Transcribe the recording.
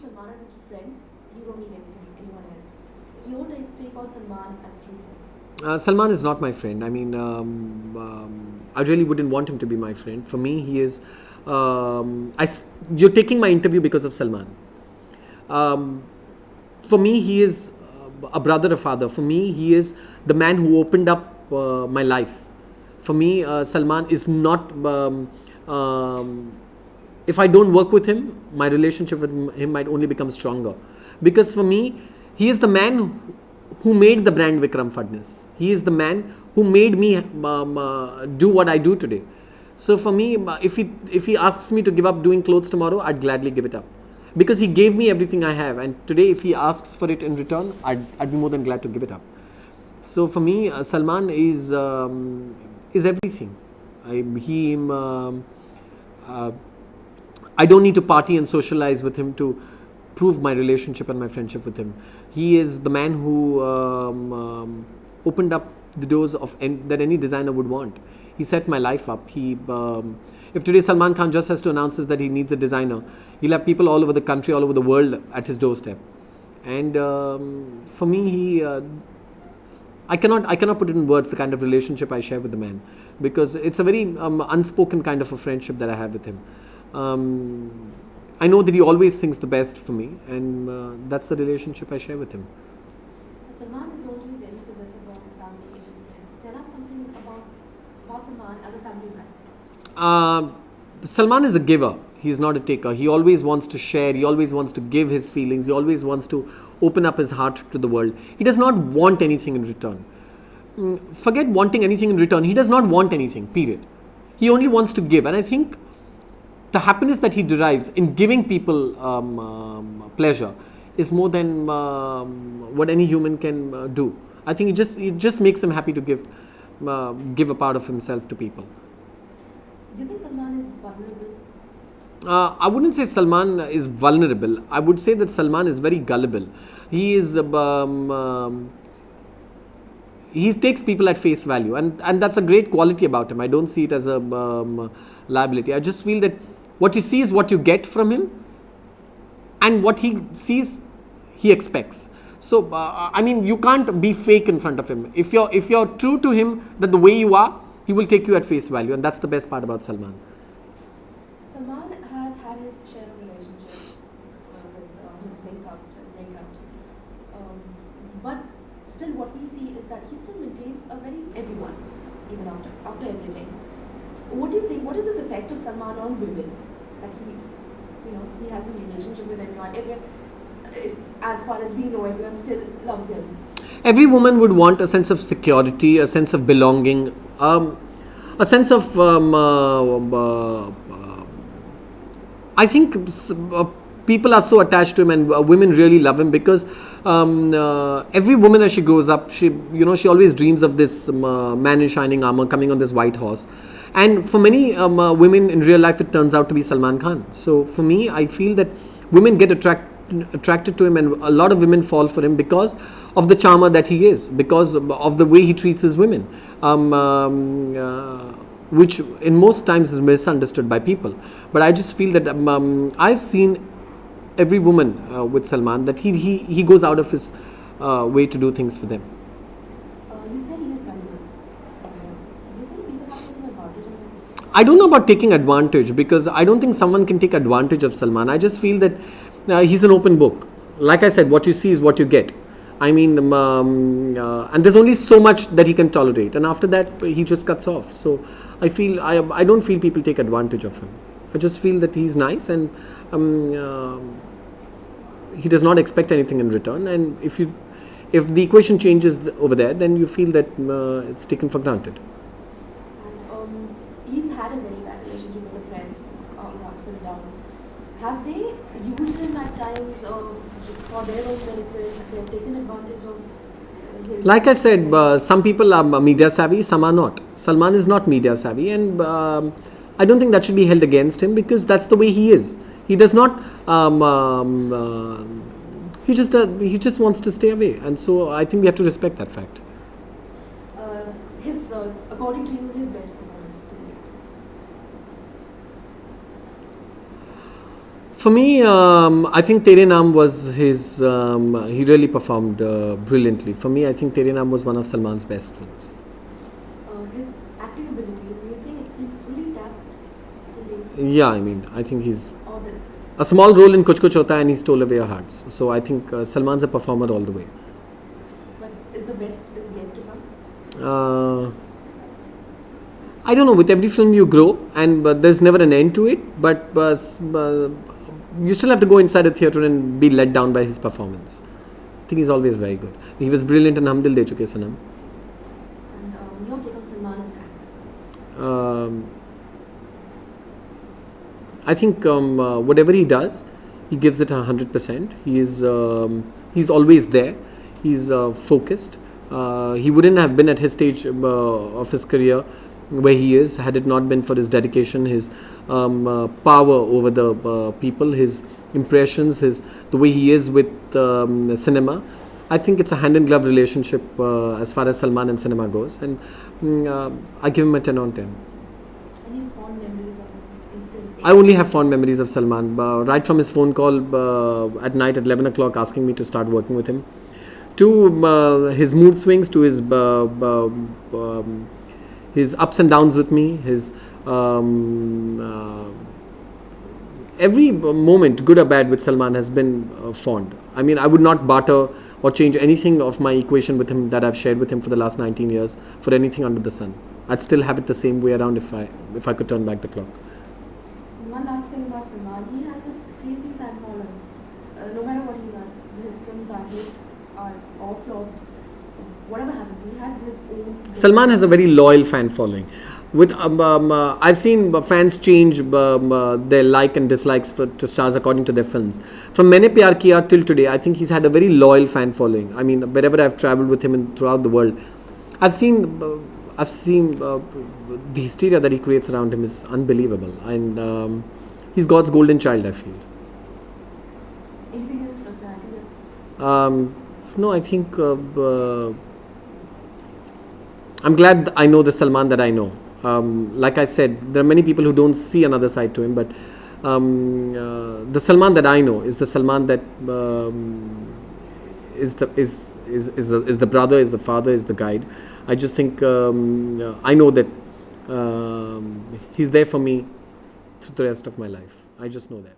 Salman as a true friend, you don't need anyone else. So your take on Salman as a true friend? Salman is not my friend. I mean, I really wouldn't want him to be my friend. For me, he is. You're taking my interview because of Salman. For me, he is a brother, a father. For me, he is the man who opened up my life. For me, Salman is not. If I don't work with him, my relationship with him might only become stronger. Because for me, he is the man who made the brand Vikram Phadnis. He is the man who made me do what I do today. So for me, if he asks me to give up doing clothes tomorrow, I'd gladly give it up. Because he gave me everything I have. And today, if he asks for it in return, I'd be more than glad to give it up. So for me, Salman is everything. I don't need to party and socialize with him to prove my relationship and my friendship with him. He is the man who opened up the doors of that any designer would want. He set my life up. If today Salman Khan just has to announce that he needs a designer, he'll have people all over the country, all over the world at his doorstep. And for me, I cannot put it in words the kind of relationship I share with the man, because it's a very unspoken kind of a friendship that I have with him. I know that he always thinks the best for me, and that's the relationship I share with him. Salman is known to be very possessive about his family and friends. Tell us something about Salman as a family man. Salman is a giver. He's not a taker. He always wants to share. He always wants to give his feelings. He always wants to open up his heart to the world. He does not want anything in return. Forget wanting anything in return. He does not want anything, period. He only wants to give. And I think the happiness that he derives in giving people pleasure is more than what any human can do. I think it just makes him happy to give a part of himself to people. Do you think Salman is vulnerable? I wouldn't say Salman is vulnerable. I would say that Salman is very gullible. He takes people at face value, and that's a great quality about him. I don't see it as a liability. I just feel that what you see is what you get from him, and what he sees, he expects. So I mean, you can't be fake in front of him. If you're true to him, that the way you are, he will take you at face value, and that's the best part about Salman. Salman has had his share of relationships with his link-ups and breakups. But still what we see is that he still maintains a very everyone, even after everything. What do you think? What is this effect of Salman on women? That he has this relationship with everyone. As far as we know, everyone still loves him. Every woman would want a sense of security, a sense of belonging, a sense of I think people are so attached to him, and women really love him because every woman as she grows up, she always dreams of this man in shining armor coming on this white horse. And for many women in real life, it turns out to be Salman Khan. So for me, I feel that women get attracted to him, and a lot of women fall for him because of the charmer that he is, because of the way he treats his women, which in most times is misunderstood by people. But I just feel that I've seen every woman with Salman, that he goes out of his way to do things for them. You said he is gullible. Do you think people have taken advantage of him? I don't know about taking advantage, because I don't think someone can take advantage of Salman. I just feel that he's an open book. Like I said, what you see is what you get. I mean, and there's only so much that he can tolerate, and after that he just cuts off. So I don't feel people take advantage of him. I just feel that he's nice, and he does not expect anything in return. And if the equation changes over there, then you feel that it's taken for granted. And he's had a very bad relationship with the press, ups and downs. Have they used him at times for their own benefits? They've taken advantage of his... Like I said, some people are media savvy, some are not. Salman is not media savvy, and I don't think that should be held against him, because that's the way he is. He does not. He just wants to stay away, and so I think we have to respect that fact. According to you, his best performance till date? For me, I think Tere Naam was his. He really performed brilliantly. For me, I think Tere Naam was one of Salman's best films. His acting abilities, do you think it's been fully tapped till date? Yeah, I mean, I think he's Or the, a small role in Kuch Kuch Hota and he stole away our hearts. So I think Salman's a performer all the way. but is the best is yet to come? I don't know. With every film you grow, and there's never an end to it. But you still have to go inside a theatre and be let down by his performance. I think he's always very good. He was brilliant in Hum Dil De Chuke Sanam. And your take on Salman as an actor? I think whatever he does, he gives it 100%. He's always there. He's focused. He wouldn't have been at his stage of his career where he is had it not been for his dedication, his power over the people, his impressions, the way he is with cinema. I think it's a hand-in-glove relationship as far as Salman and cinema goes, and I give him a 10 on 10. Any fond memories of instant? I only have fond memories of Salman, right from his phone call at night at 11 o'clock asking me to start working with him, to his mood swings, to his ups and downs with me, his every moment, good or bad, with Salman has been fond. I mean, I would not barter or change anything of my equation with him that I've shared with him for the last 19 years for anything under the sun. I'd still have it the same way around if I could turn back the clock. One last thing about Salman, he has this crazy fan following. No matter what he does, his films are hit or flopped. Whatever happens, he has his own. Salman has a very loyal fan following. With I've seen fans change their like and dislikes to stars according to their films. From Maine Pyar Kiya till today, I think he's had a very loyal fan following. I mean, wherever I've travelled with him throughout the world, I've seen the hysteria that he creates around him is unbelievable, and he's God's golden child, I feel. Anything in his personality? No, I think I'm glad I know the Salman that I know. Like I said, there are many people who don't see another side to him, but the Salman that I know is the Salman that is the brother, is the father, is the guide. I just think I know that he's there for me through the rest of my life. I just know that.